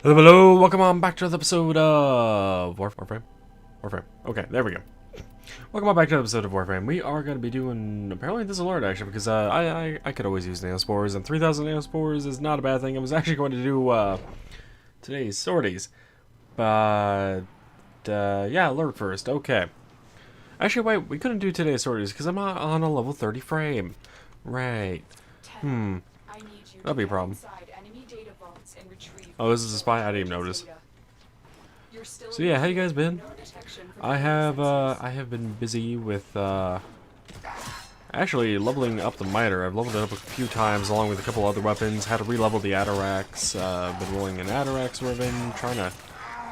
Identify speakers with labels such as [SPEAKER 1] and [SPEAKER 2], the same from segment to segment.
[SPEAKER 1] Hello, welcome on back to the episode of Warframe. Warframe. Okay, there we go. Welcome on back to the episode of Warframe. We are going to be doing, apparently this alert actually, because I could always use Neospores, and 3,000 Neospores is not a bad thing. I was actually going to do today's sorties, but yeah, alert first. Okay. Actually, wait, we couldn't do today's sorties because I'm not on a level 30 frame. Right. That'll be a problem. Oh, this is a spy? I didn't even notice. So yeah, how you guys been? I have been busy with actually leveling up the miter. I've leveled it up a few times along with a couple other weapons. Had to re-level the Atarax. Been rolling an Atarax weapon, trying to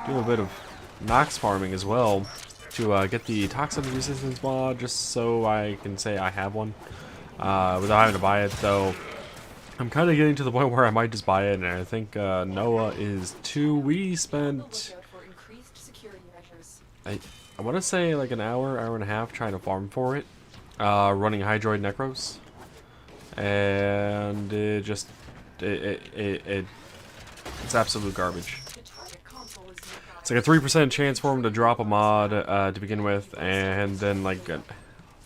[SPEAKER 1] do a bit of Nox farming as well to get the toxin resistance mod, just so I can say I have one without having to buy it. Though I'm kind of getting to the point where I might just buy it, and I think Noah is too. We spent, I want to say like an hour and a half trying to farm for it, running Hydroid Necros, and it just, it's absolute garbage. It's like a 3% chance for him to drop a mod to begin with, and then like,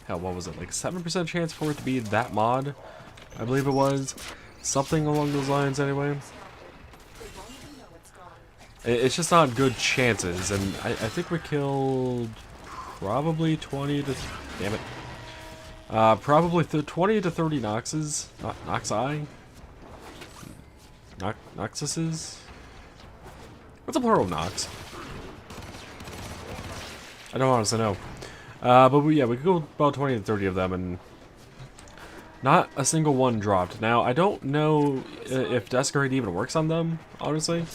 [SPEAKER 1] hell, what was it, like a 7% chance for it to be that mod, I believe it was. Something along those lines, anyway. It's just not good chances, and I think we killed probably 20 to... Damn it. Probably 20 to 30 Noxes. Noxi? Noxuses? What's a plural of Nox? I don't honestly know. But yeah, we could go about 20 to 30 of them, and not a single one dropped. Now, I don't know if Desecrate even works on them, honestly.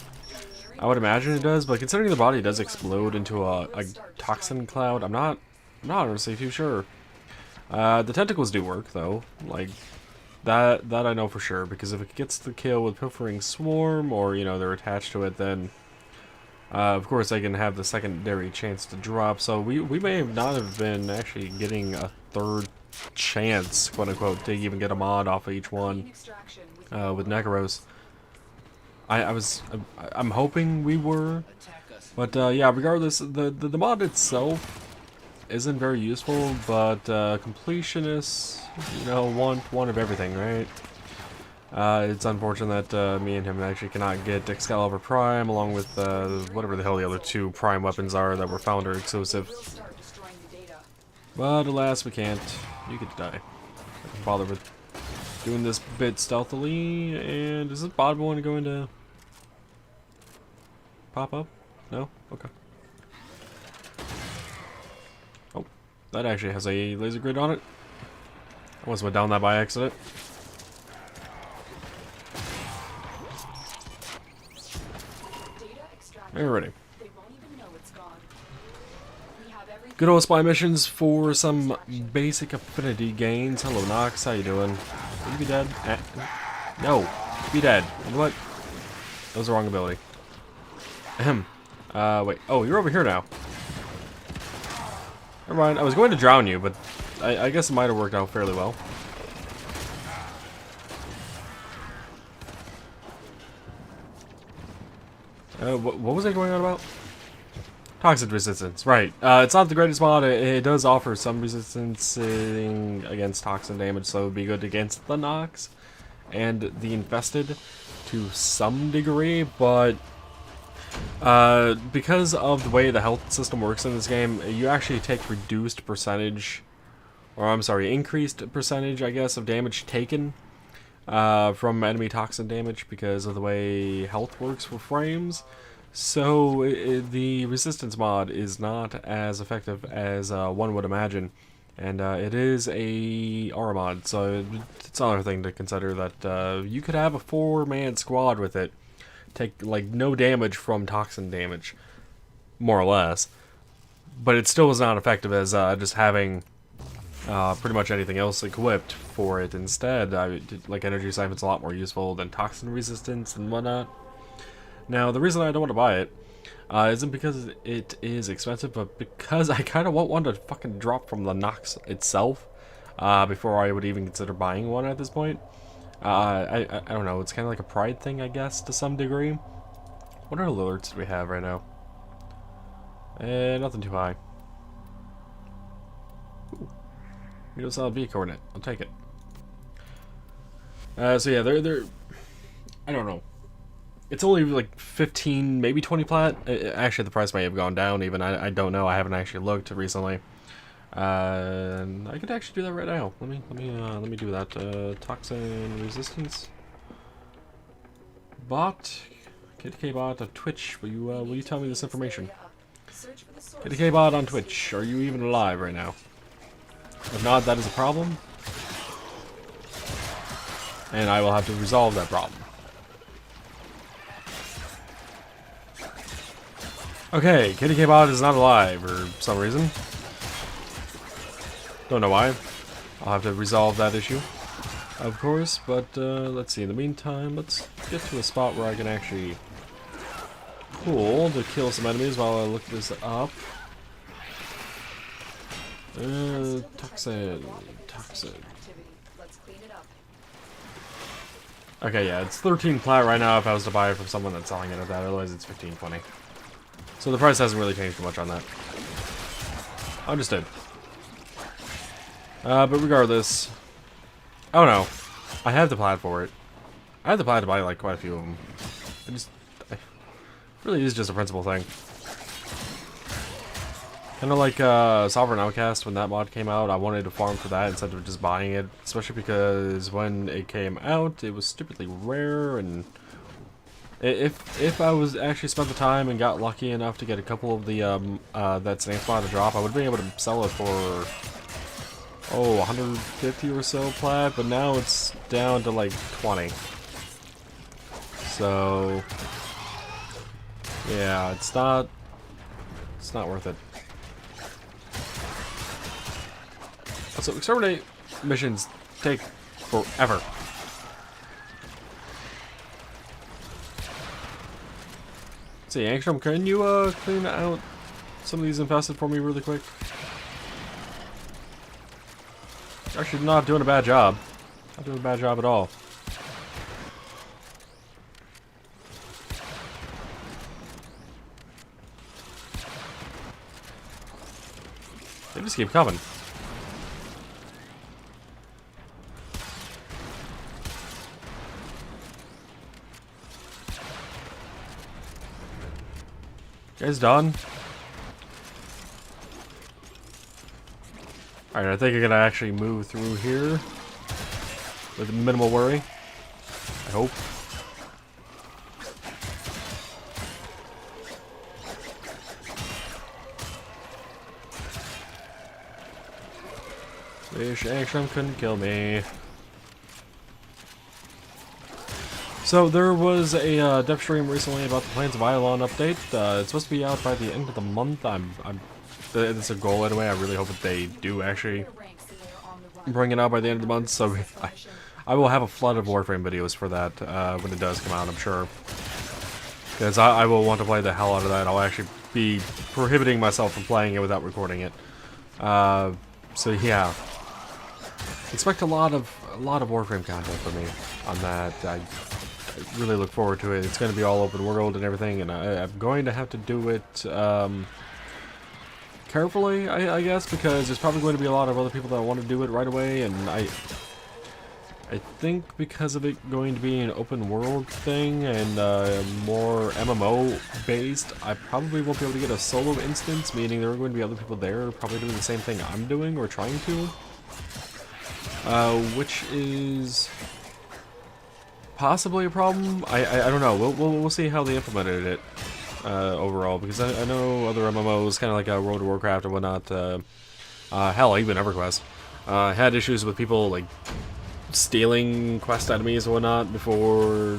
[SPEAKER 1] I would imagine it does, but considering the body does explode into a toxin cloud, I'm not honestly too sure. The tentacles do work, though. Like, that I know for sure, because if it gets the kill with Pilfering Swarm, or, you know, they're attached to it, then of course they can have the secondary chance to drop. So we may not have been actually getting a third chance, quote unquote, to even get a mod off of each one with Necros. I'm hoping we were, but yeah, regardless, the mod itself isn't very useful, but completionists, you know, want one of everything, right? It's unfortunate that me and him actually cannot get Excalibur Prime along with whatever the hell the other two Prime weapons are that were Founder exclusive. But alas, we can't. You could die. I can bother with doing this bit stealthily. And is this bottom one going to pop up? No? Okay. Oh, that actually has a laser grid on it. I almost went down that by accident. Alrighty. Good old spy missions for some basic affinity gains. Hello, Nox. How you doing? Will you be dead? No. Be dead. You know what? That was the wrong ability. Ahem. Wait. Oh, you're over here now. Never mind. I was going to drown you, but I guess it might have worked out fairly well. What was I going on about? Toxic resistance, right. It's not the greatest mod. It does offer some resistance against toxin damage, so it would be good against the Nox and the Infested to some degree, but because of the way the health system works in this game, you actually take reduced percentage, or I'm sorry, increased percentage, I guess, of damage taken from enemy toxin damage because of the way health works for frames. So the resistance mod is not as effective as one would imagine, and it is a R mod, so it's another thing to consider that you could have a 4-man squad with it, take like no damage from toxin damage, more or less, but it still is not effective as just having pretty much anything else equipped for it instead. Like energy siphon's a lot more useful than toxin resistance and whatnot. Now, the reason I don't want to buy it isn't because it is expensive, but because I kind of want one to fucking drop from the Nox itself before I would even consider buying one at this point. I don't know, it's kind of like a pride thing, I guess, to some degree. What alerts do we have right now? Nothing too high. Ooh. Meteor solid B coordinate. I'll take it. So yeah, they're I don't know. It's only like 15, maybe 20 plat. Actually, the price may have gone down even. I don't know. I haven't actually looked recently. I could actually do that right now. Let me do that. Toxin resistance. Bot. KDK bot on Twitch. Will you tell me this information? KDK bot on Twitch. Are you even alive right now? If not, that is a problem. And I will have to resolve that problem. Okay, KDK bot is not alive for some reason. Don't know why. I'll have to resolve that issue, of course, but let's see. In the meantime, let's get to a spot where I can actually pull to kill some enemies while I look this up. Toxin. Okay, yeah, it's 13 plat right now if I was to buy it from someone that's selling it at that, otherwise it's 15, 20. So the price hasn't really changed too much on that. Understood. But regardless, oh no, I have the plat for it. I have the plat to buy like quite a few of them. It really is just a principle thing. Kind of like Sovereign Outcast, when that mod came out, I wanted to farm for that instead of just buying it, especially because when it came out, it was stupidly rare, and if I was actually spent the time and got lucky enough to get a couple of the that snake spot to drop, I would be able to sell it for 150 or so plat, but now it's down to like 20. So yeah, it's not worth it. So exterminate missions take forever. Let's see, Angstrom, can you clean out some of these infested for me really quick? Actually, not doing a bad job. Not doing a bad job at all. They just keep coming. You guys done? Alright, I think I can actually move through here with minimal worry. I hope. Wish Angstrom couldn't kill me. So there was a dev stream recently about the Plains of Ylon update. It's supposed to be out by the end of the month. It's a goal anyway. I really hope that they do actually bring it out by the end of the month. So I will have a flood of Warframe videos for that when it does come out, I'm sure. Because I will want to play the hell out of that. I'll actually be prohibiting myself from playing it without recording it. So yeah, expect a lot of Warframe content from me on that. I really look forward to it. It's going to be all open world and everything, and I'm going to have to do it carefully, I guess, because there's probably going to be a lot of other people that want to do it right away, and I think because of it going to be an open world thing and more MMO based, I probably won't be able to get a solo instance, meaning there are going to be other people there probably doing the same thing I'm doing or trying to, which is possibly a problem. I don't know. We'll see how they implemented it overall, because I know other MMOs, kind of like World of Warcraft and whatnot, hell, even EverQuest, had issues with people like stealing quest enemies and whatnot before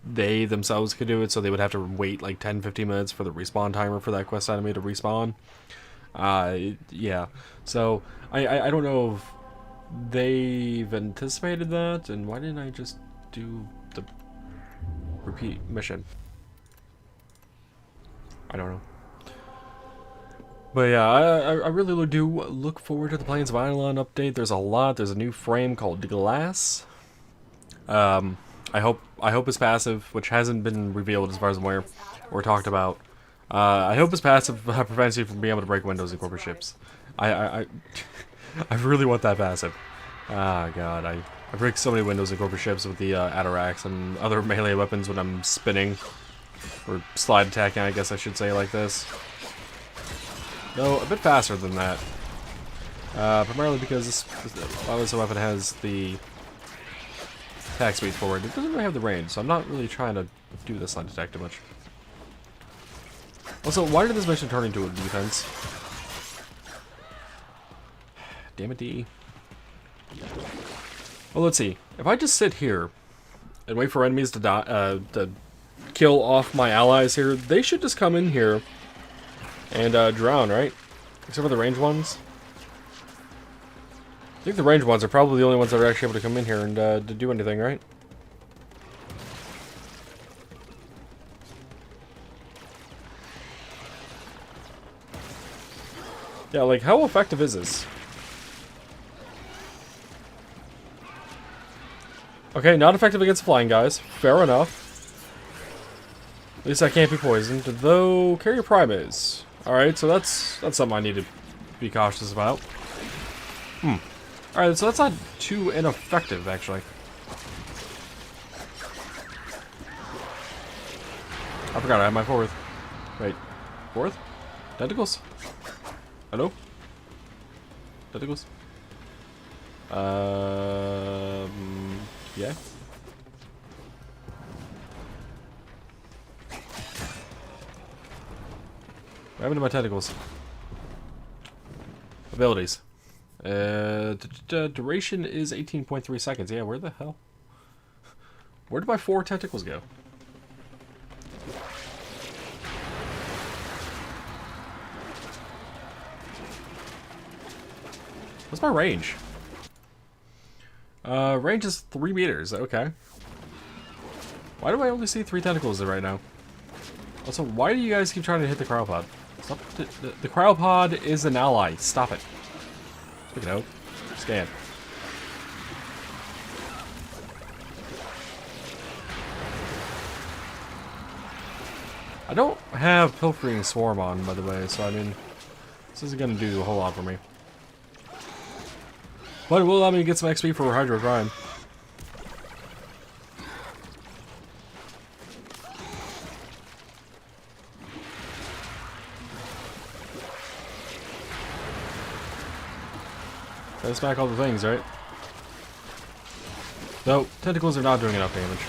[SPEAKER 1] they themselves could do it, so they would have to wait like 10-15 minutes for the respawn timer for that quest enemy to respawn. Yeah, so I don't know if they've anticipated that, and why didn't I just do the repeat mission? I don't know. But yeah, I really do look forward to the Plains of Ylon update. There's a lot. There's a new frame called Glass. I hope his passive, which hasn't been revealed as far as I'm aware or talked about, I hope his passive prevents you from being able to break windows in corporate ships. I I really want that passive. Ah, God, I break so many windows in corporate ships with the Atarax and other melee weapons when I'm spinning. Or slide attacking, I guess I should say, like this. No, a bit faster than that. Primarily because this weapon has the attack speed forward. It doesn't really have the range, so I'm not really trying to do this slide attack too much. Also, why did this mission turn into a defense? Damn it, D. Well, let's see. If I just sit here and wait for enemies to die, to kill off my allies here, they should just come in here and drown, right? Except for the ranged ones. I think the ranged ones are probably the only ones that are actually able to come in here and to do anything, right? Yeah, like, how effective is this? Okay, not effective against flying guys. Fair enough. At least I can't be poisoned, though Carrier Prime is. Alright, so that's something I need to be cautious about. Alright, so that's not too ineffective, actually. I forgot I had my fourth. Wait. Fourth? Tentacles? Hello? Tentacles? Yeah? What happened to my tentacles? Abilities. Duration is 18.3 seconds. Yeah, where the hell? Where did my 4 tentacles go? What's my range? Range is 3 meters. Okay. Why do I only see 3 tentacles right now? Also, why do you guys keep trying to hit the cryopod? Stop. The cryopod is an ally. Stop it. Speaking of, scan. I don't have Pilfering Swarm on, by the way, so I mean, this isn't going to do a whole lot for me. But it will allow me to get some XP for Hydro Grind. Gotta smack all the things, right? Though, tentacles are not doing enough damage.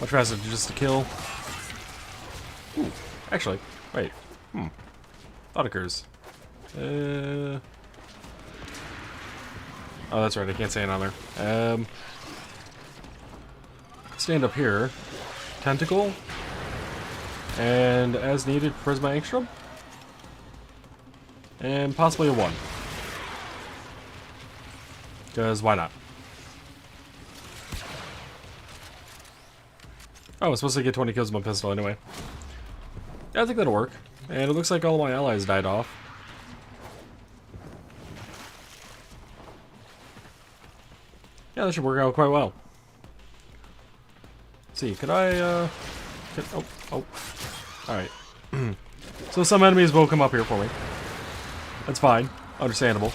[SPEAKER 1] Much faster just to kill. Ooh, actually, wait. Thought occurs. Oh, that's right, I can't say it on there. Stand up here. Tentacle. And as needed, Prisma Angstrom. And possibly a 1. Because why not? Oh, I'm supposed to get 20 kills with my pistol anyway. Yeah, I think that'll work. And it looks like all of my allies died off. Yeah, that should work out quite well. Let's see, could I, Alright. So some enemies will come up here for me. That's fine. Understandable.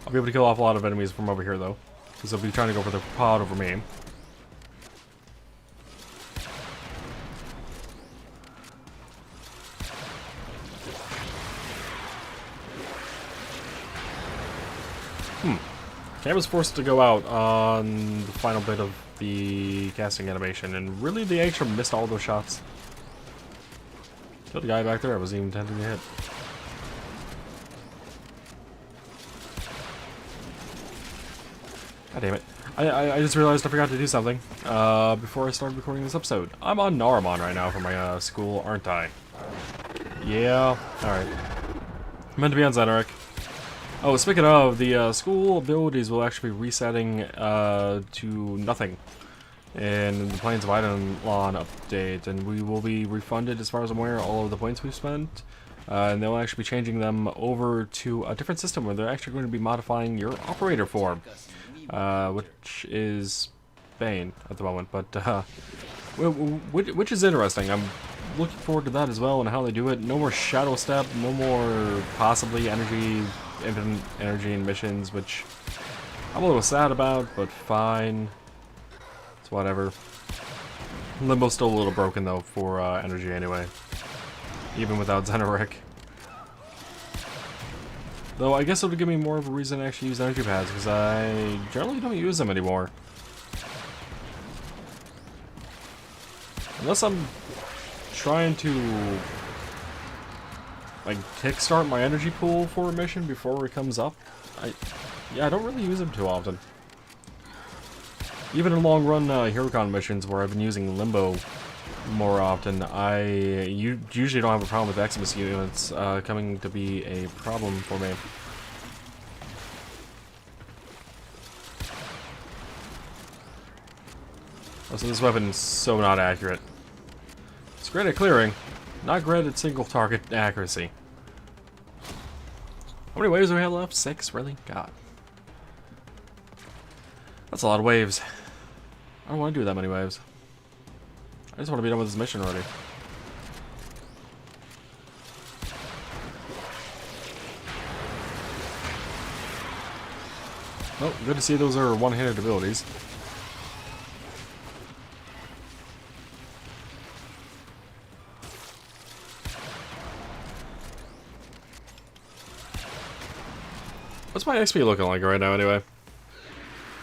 [SPEAKER 1] I'll be able to kill off a lot of enemies from over here, though. Because they'll be trying to go for the pod over me. Cam was forced to go out on the final bit of the casting animation, and really the Angstrom missed all those shots. Killed the guy back there I wasn't even intending to hit. God damn it. I just realized I forgot to do something before I started recording this episode. I'm on Naramon right now for my school, aren't I? Yeah. Alright. Meant to be on Zenarek. Oh, speaking of, the school abilities will actually be resetting to nothing in the Plains of Eidolon update, and we will be refunded, as far as I'm aware, all of the points we've spent. And they'll actually be changing them over to a different system where they're actually going to be modifying your operator form. which is Bane at the moment, but which is interesting. I'm looking forward to that as well and how they do it. No more Shadow Step, no more possibly infinite energy in missions, which I'm a little sad about, but fine. It's whatever. Limbo's still a little broken though for energy anyway, even without Xenoric. Though I guess it would give me more of a reason to actually use energy pads, because I generally don't use them anymore. Unless I'm trying to like kickstart my energy pool for a mission before it comes up. I don't really use them too often. Even in long run HeroCon missions where I've been using Limbo more often, I usually don't have a problem with Eximus units coming to be a problem for me. Oh, so this weapon is so not accurate. It's great at clearing, not great at single target accuracy. How many waves do we have left? 6? Really? God. That's a lot of waves. I don't want to do that many waves. I just want to be done with this mission already. Oh, good to see those are one-handed abilities. What's my XP looking like right now anyway?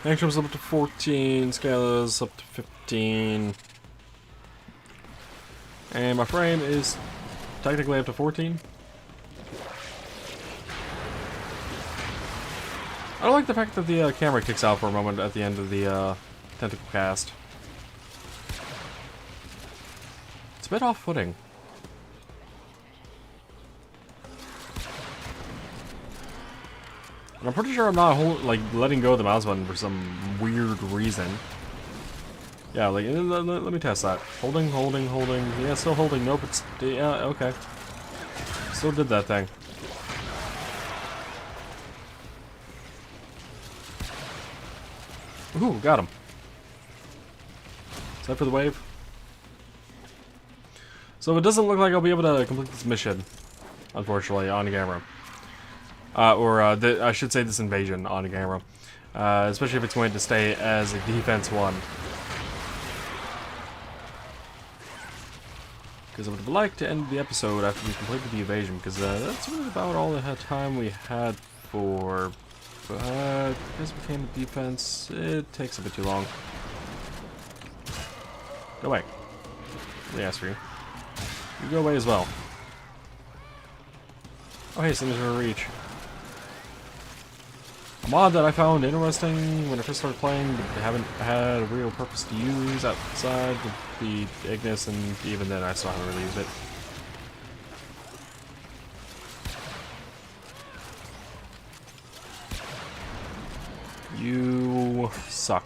[SPEAKER 1] Action's up to 14, scale is up to 15. And my frame is technically up to 14. I don't like the fact that the camera kicks out for a moment at the end of the tentacle cast. It's a bit off-putting. And I'm pretty sure I'm not letting go of the mouse button for some weird reason. Yeah, like, let me test that. Holding. Yeah, still holding. Nope, it's... Yeah, okay. Still did that thing. Ooh, got him. Is that for the wave? So it doesn't look like I'll be able to complete this mission, unfortunately, on camera. I should say this invasion on camera. Especially if it's going to stay as a defense one. Because I would like to end the episode after we completed the invasion, because that's really about all the time we had for. But because it became a defense, it takes a bit too long. Go away. Let me ask for you. You go away as well. Oh hey, something's for reach. A mod that I found interesting when I first started playing, but haven't had a real purpose to use outside of the Ignis, and even then I still haven't really used it. You suck.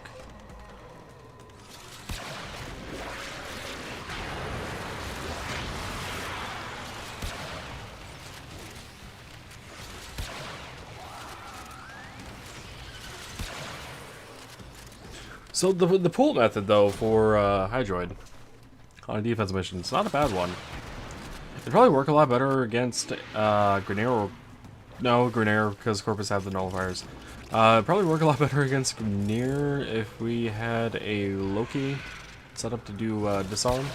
[SPEAKER 1] So the pull method though for Hydroid on a defense mission, it's not a bad one. It'd probably work a lot better against Grineer. No, Grineer, because Corpus have the nullifiers. It'd probably work a lot better against Grineer if we had a Loki set up to do disarm.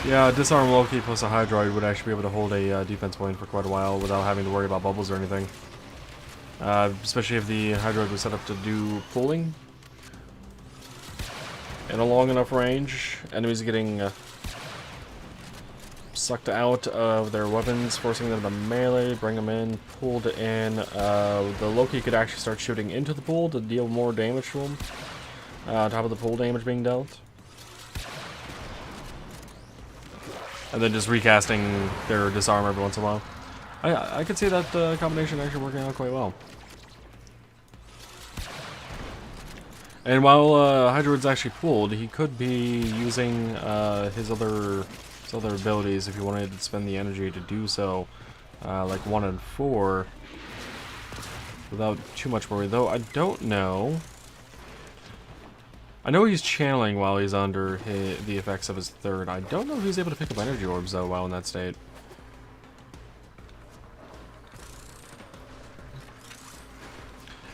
[SPEAKER 1] Yeah, disarm Loki plus a Hydroid would actually be able to hold a defense point for quite a while without having to worry about bubbles or anything. Especially if the Hydroid was set up to do pulling. In a long enough range, enemies getting sucked out of their weapons, forcing them to melee, bring them in, pulled in. The Loki could actually start shooting into the pool to deal more damage to them, on top of the pool damage being dealt. And then just recasting their disarm every once in a while. I could see that combination actually working out quite well. And while Hydroid's actually pulled, he could be using his other his other abilities if you wanted to spend the energy to do so, like 1 and 4, without too much worry. Though I don't know. I know he's channeling while he's under the effects of his third. I don't know if he's able to pick up energy orbs though while in that state.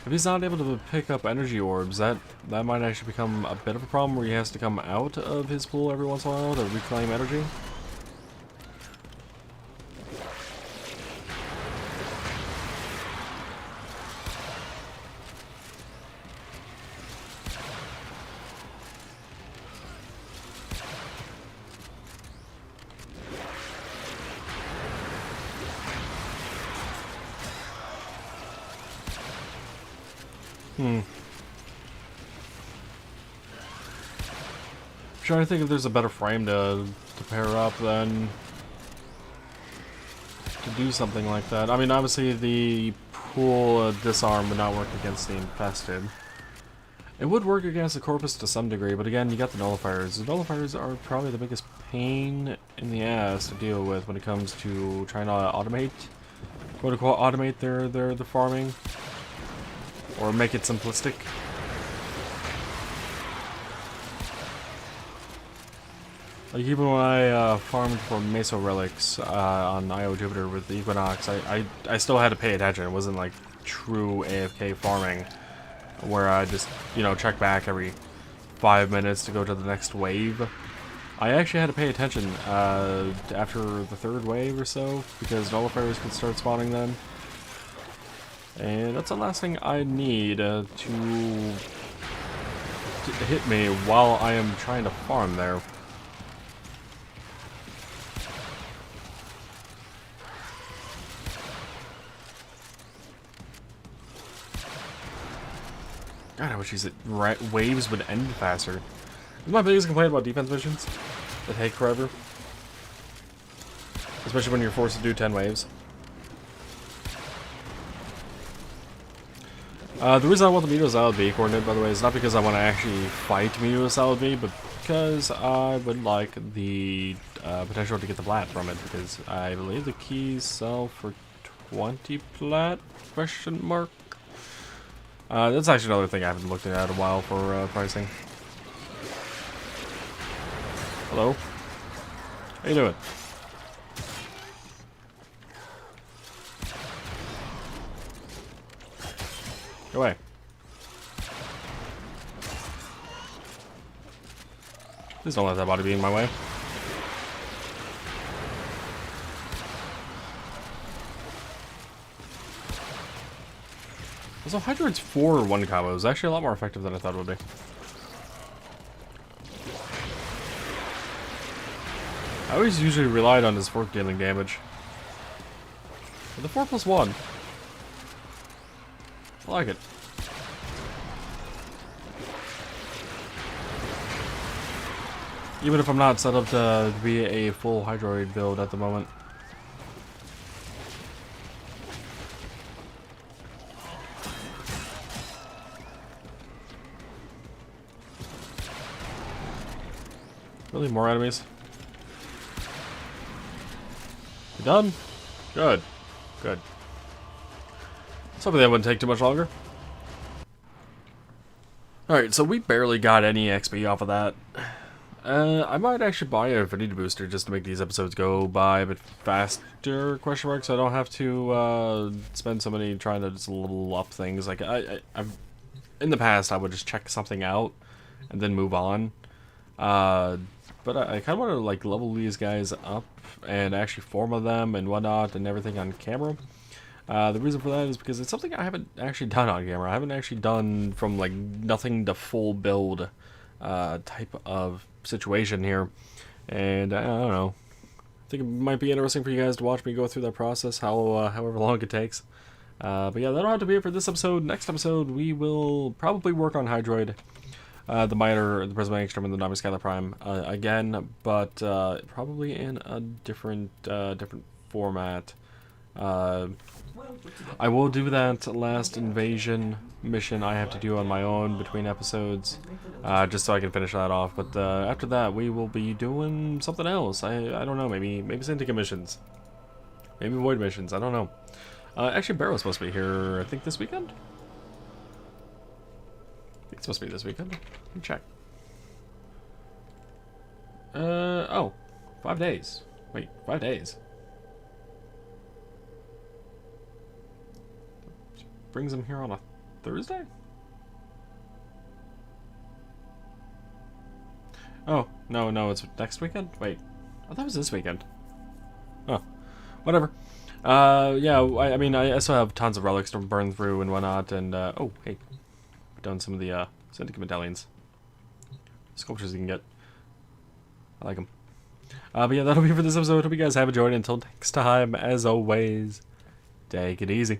[SPEAKER 1] If he's not able to pick up energy orbs, that might actually become a bit of a problem where he has to come out of his pool every once in a while to reclaim energy. I'm trying to think if there's a better frame to pair up than to do something like that. I mean, obviously the pool disarm would not work against the infested. It would work against the corpus to some degree, but again, you got the nullifiers. The nullifiers are probably the biggest pain in the ass to deal with when it comes to trying to automate, quote unquote, automate the farming. Or make it simplistic. Like even when I farmed for Meso Relics on Io Jupiter with the Equinox, I still had to pay attention. It wasn't like true AFK farming, where I just, you know, check back every 5 minutes to go to the next wave. I actually had to pay attention after the third wave or so, because nullifiers could start spawning then. And that's the last thing I need to hit me while I am trying to farm there. God, I wish these waves would end faster. This is my biggest complaint about defense missions. They take forever. Especially when you're forced to do 10 waves. The reason I want the Meteor Salad B coordinate, by the way, is not because I want to actually fight Meteor Salad B, but because I would like the potential to get the plat from it, because I believe the keys sell for 20 plat, question mark. That's actually another thing I haven't looked at in a while for pricing. Hello? How you doing? Go away. Please don't let that body be in my way. So Hydroid's 4-1 combo is actually a lot more effective than I thought it would be. I always usually relied on his fork dealing damage. But the 4+1. I like it. Even if I'm not set up to be a full Hydroid build at the moment. Really, more enemies? You done? Good. Good. Something that wouldn't take too much longer. Alright, so we barely got any XP off of that. I might actually buy a Infinity Booster just to make these episodes go by a bit faster, question mark, so I don't have to spend so many trying to just level up things. Like, I've in the past, I would just check something out and then move on. But I kind of want to, like, level these guys up and actually form them and whatnot and everything on camera. The reason for that is because it's something I haven't actually done on camera. I haven't actually done from like nothing to full build type of situation here. And I don't know. I think it might be interesting for you guys to watch me go through that process, however long it takes. But yeah, that'll have to be it for this episode. Next episode, we will probably work on Hydroid, the Miter, the Prismatic Extreme, and the Navi Skylar Prime again, but probably in a different format. I will do that last invasion mission I have to do on my own between episodes, just so I can finish that off. But after that, we will be doing something else. I don't know, maybe syndicate missions, maybe void missions. I don't know. Actually, Barrow's supposed to be here. I think this weekend. I think it's supposed to be this weekend. Let me check. Oh, 5 days. Wait, 5 days. Brings him here on a Thursday? Oh, no, it's next weekend? Wait, I thought it was this weekend. Oh, whatever. Yeah, I mean, I still have tons of relics to burn through and whatnot, and, oh, hey, done some of the, syndicate medallions. Sculptures you can get. I like them. But yeah, that'll be for this episode. Hope you guys have enjoyed. Until next time, as always, take it easy.